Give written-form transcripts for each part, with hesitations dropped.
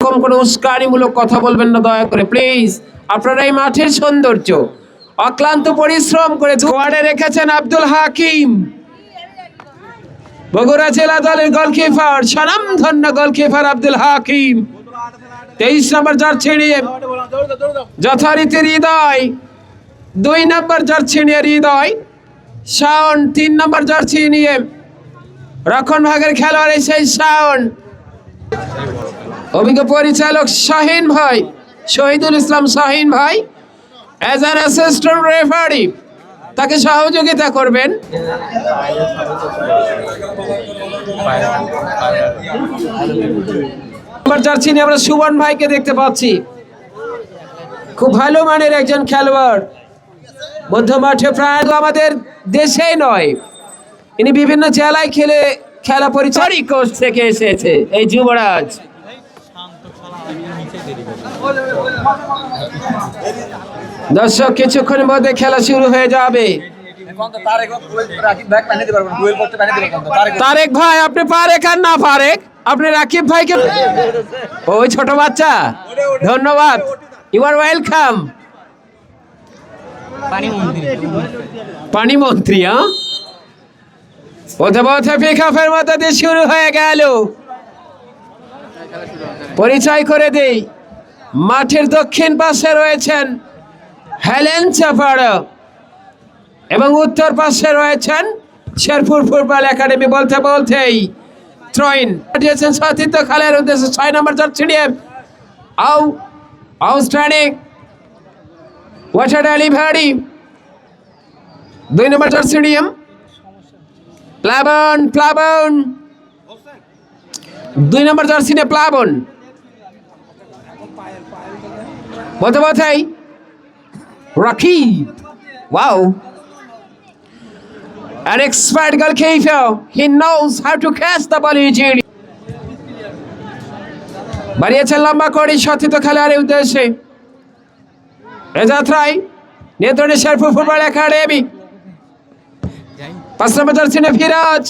কোনো উস্কানিমূলক কথা বলবেন না দয়া করে প্লিজ। আপনারা এই মাঠের সৌন্দর্য অক্লান্ত পরিশ্রম করে ওয়ার্ডে রেখেছেন আব্দুল হাকিম, বগুড়া জেলা দলের গোলকিপার, স্বনামধন্য গোলকিপার আব্দুল হাকিম। 23 নম্বর জার্সি নিয়ে যথারীতি হৃদয়, 2 নম্বর জার্সি নিয়ে হৃদয়, শাওন 3 নম্বর জার্সি নিয়ে রক্ষণ ভাগের খেলোয়াড় সেই শাওন। অভিজ্ঞ পরিচালক শাহিন ভাই, শহীদুল ইসলাম শাহিন ভাই অ্যাজ অ্যান অ্যাসিস্ট্যান্ট রেফারি তাকে সহযোগিতা করবেন। জার্সি নিয়ে আমরা সুবন ভাইকে দেখতে পাচ্ছি, খুব ভালো মানের একজন খেলোয়াড়, মধ্যমাঠে প্রায় আমাদের দেশেই নয়, ইনি বিভিন্ন জেলায় খেলা পরিচালক কোচ থেকে এসেছে এই যুবরাজ। দর্শক কিছুক্ষণের মধ্যে খেলা শুরু হয়ে যাবে। তারেক ভাই আপনি পারেক আর না পারেক, আপনি রাকিব ভাইকে, ওই ছোট বাচ্চা, ধন্যবাদ, ইউ আর ওয়েলকাম। পানি মন্ত্রী, পথে পথে পিকআপের মধ্যে দিয়ে শুরু হয়ে গেল। পরিচয় করে দেই, মাঠের দক্ষিণ পাশে রয়েছেন হেলেন চাপাড়া এবং উত্তর পাশে রয়েছেন শেরপুর ফুটবল একাডেমি। বলতে বলতেই ত্রয়িন পাঠিয়েছেন সতীর্থ খেলার উদ্দেশ্যে 6 নম্বর জার্সি নিয়ে আউটস্ট্যান্ডিং ওয়াটার ডেলিভারি, 2 নম্বর জার্সি নিয়ে প্লাবন 2 নম্বর জার্সি নিয়ে প্লাবন। বলতে বলতেই Rakib, wow, an expert goalkeeper. He knows how to catch the ball easily. বাড়িয়েছেন লম্বা করে সতীর্থ খেলোয়াড়ের উদ্দেশ্যে। এ যাত্রায় নিয়ন্ত্রণে শেরপুর ফুটবল একাডেমি। 5 নম্বর জার্সি নিয়ে ফিরাজ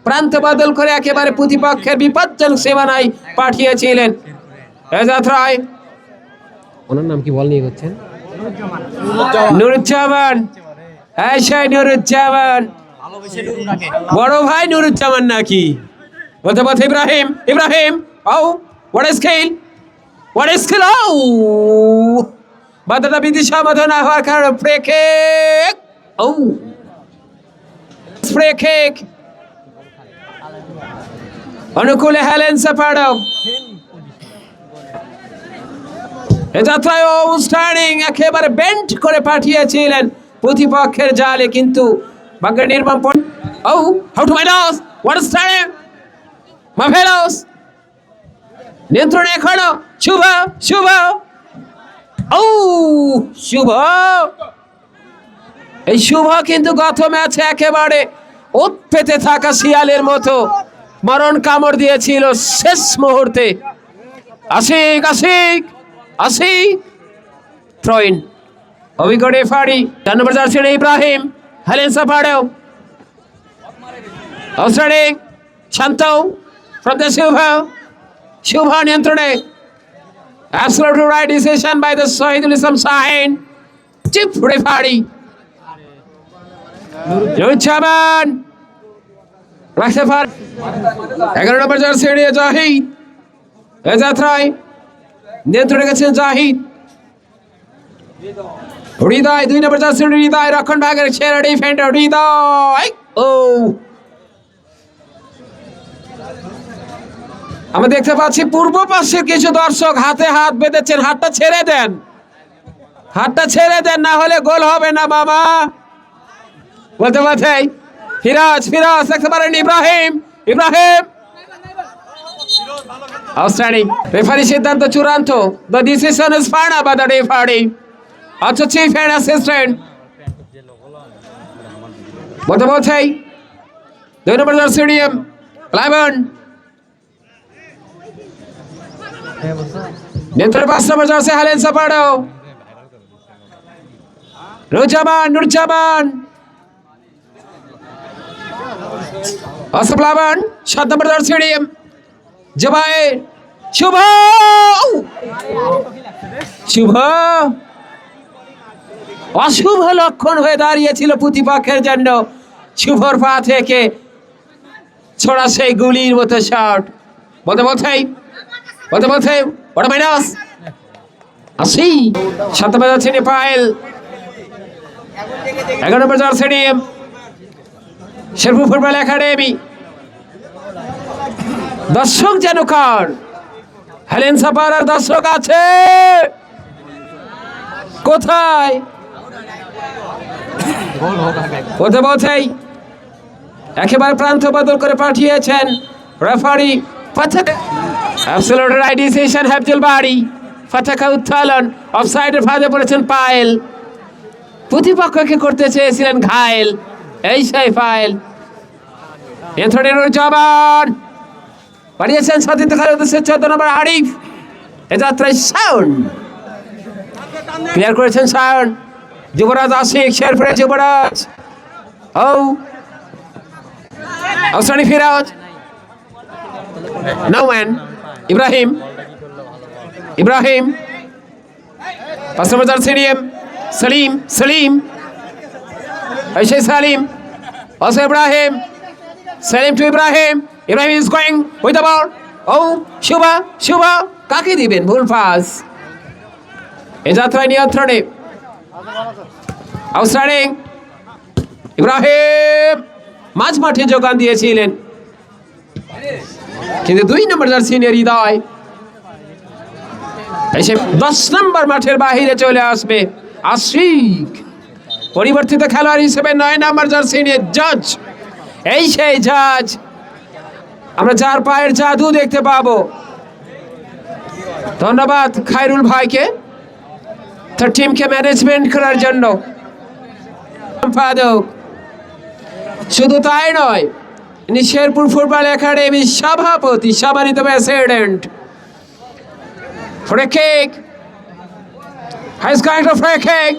প্রান্ত বদল করে একেবারে প্রতিপক্ষের বিপজ্জনক সীমানায় পাঠিয়েছিলেন। এ যাত্রায় ওনার নাম কি বল নিয়ে করছেন? নুরুজ্জামান, হ্যাঁ সেই নুরুজ্জামান, বড় ভাই নুরুজ্জামান নাকি? বলতে বলতে ইব্রাহিম, what a skill, বাধাটা বিদিশা বাধা না হওয়ার কারণে স্প্রে কেক অনুকূলে হেলেন চাপাড়া। আউটস্ট্যান্ডিং, একেবারে বেন্ট করে পাঠিয়েছিলেন প্রতিপক্ষের জালে, কিন্তু ভাগ্যের নির্মম how to minus what is time marvellous নিয়ন্ত্রণে এখনো শুভ এই শুভ কিন্তু গত ম্যাচে একেবারে উৎপেতে থাকা শিয়ালের মতো মরণ কামড় দিয়েছিল শেষ মুহূর্তে। আশিক ত্রয়িন, অভিজ্ঞ রেফারি 4 নম্বর জার্সি ইব্রাহিম, হেলেন চাপাড়া, আউটস্ট্যান্ডিং শান্ত from the শুভ নিয়ন্ত্রণে, absolutely right decision by the Shahidul Islam Shahin, chief referee. Nuruzzaman রাখতে পার 11 নম্বর জার্সি জাহিদ। এ যাত্রায় নিয়ন্ত্রণে গেছেন জাহিদ। হৃদয় 2 নম্বর জার্সি হৃদয়, রক্ষণ ভাগের সেরা ডিফেন্ডার হৃদয়। আমরা দেখতে পাচ্ছি পূর্ব পাশের কিছু দর্শক হাতে হাত বেঁধেছেন। হাতটা ছেড়ে দেন, না হলে গোল হবে না বাবা। বলতে বলতে ফিরাজ দেখতে পারেন ইব্রাহিম আউটস্ট্যান্ডিং। রেফারি সিদ্ধান্ত চূড়ান্ত, the decision is final by the referee, also chief and assistant। বলতে বলতে 2 নম্বর জার্সি প্লাবন, নিয়ন্ত্রণে 5 নম্বর জার্সি হেলেন চাপাড়া, নুরুজ্জামান প্লাবন 7 নম্বর জার্সি জুবায়ের, শুভ শুভ অশুভ লক্ষণ হয়ে দাঁড়িয়েছিল প্রতিপক্ষের জন্য। শুভর পা থেকে ছোড়া সেই গুলির মতো শট। বলতে ওটা মাইনাস ৮০। ৭ নম্বর জার্সি পায়েল, ১১ নম্বর জার্সি শেরপুর ফুটবল একাডেমি। দর্শক যেন কার হেলেন সাপারার দর্শক আছে কোথায়? বলতেই একেবারে প্রান্ত বদল করে পাঠিয়েছেন রেফারি। অ্যাবসলিউট রাইট ডিসিশন হেফজুল বাড়ি। পতাকা উত্তোলন। অফসাইডের ফাঁদে পড়েছেন পায়েল। প্রতিপক্ষকে করতে চেয়েছিলেন ঘায়েল, এই সেই পায়েল। জবান পাঠিয়েছেন সতীর্থ খেলার উদ্দেশ্যে ১৪ নম্বর আরিফ। এ যাত্রায় সাউন্ড ক্লিয়ার করেছেন সায়ন। যুবরাজ আশিক, শেরপুরের যুবরাজ। আউসানি ফিরাজ, নৌম্যান ইব্রাহিম। ৫ নম্বর জার্সি সলিম। এই সেই Salim. Also Ibrahim. Salim to Ibrahim. Ibrahim is going with the ball. Shubha কাকে দিবেন? ভুল পাস। এই যাত্রায় নিয়ন্ত্রণে আউটস্ট্যান্ডিং ইব্রাহিম মাঝ মাঠে যোগান দিয়েছিলেন, কিন্তু ২ নম্বর জার্সি হৃদয় এসে ১০ নম্বর মাঠের বাহিরে চলে আসবে আশিক। পরিবর্তিত খেলোয়াড় হিসেবে ৯ নম্বর জার্সি নিয়ে জজ। এই সেই জাজ, আমরা ৪ পায়ের জাদু দেখতে পাবো। ধন্যবাদ খায়রুল ভাইকে, তার টিমকে ম্যানেজমেন্ট করার জন্য। সম্পাদক শুধু তাই নয়, ইনি শেরপুর ফুটবল একাডেমির সভাপতি, সম্মানিত প্রেসিডেন্ট। ফ্রি কিক, হাই স্কাইট ফ্রি কিক,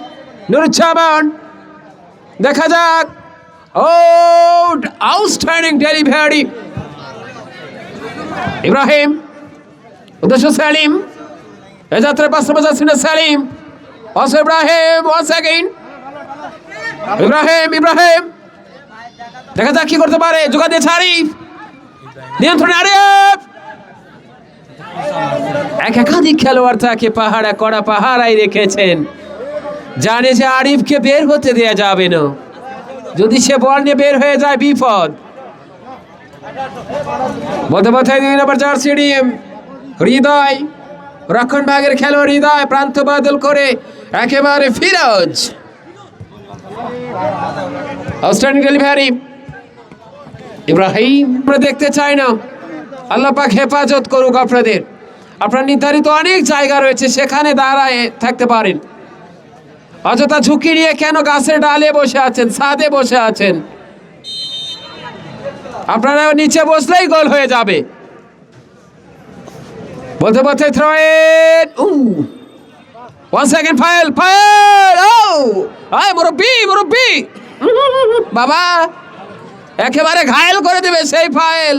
নুরুজ্জামান। দেখা যাক। আউটস্ট্যান্ডিং ডেলিভারি ইব্রাহিম, উদ্দেশ্য সালিম। এ যাত্রায় ৫ নম্বর jersey Salim. Also Ibrahim once again. Ibrahim দেখা যাক কি করতে পারে। যোগা দিয়েছে আরিফ, নিয়ন্ত্রণে আরিফ। একাধিক খেলোয়াড় তাকে কড়া পাহারায় রেখেছেন, জানে যে আরিফকে বের হতে দেয়া যাবে না। যদি সে বল নিয়ে বের হয়ে যায় বিপদ। বলতে ২ নম্বর জার্সি হৃদয়, রক্ষণ ভাগের খেলোয়াড় হৃদয় প্রান্ত বদল করে একেবারে ফিরোজ। Outstanding delivery Ibrahim. আমরা দেখতে চাই না, আল্লাহ পাক হেফাজত করুক আপনাদের। আপনার নির্ধারিত অনেক জায়গা রয়েছে, সেখানে দাঁড়ায় থাকতে পারেন। অযথা ঝুঁকি নিয়ে কেন গাছের ডালে বসে আছেন, ছাদে বসে আছেন? আপনারা নিচে বসলেই গোল হয়ে যাবে। বলতে থ্রো ইন। ওয়ান সেকেন্ড ফাইল। মুরব্বি বাবা, একেবারে ঘায়েল করে দেবে সেই ফাইল।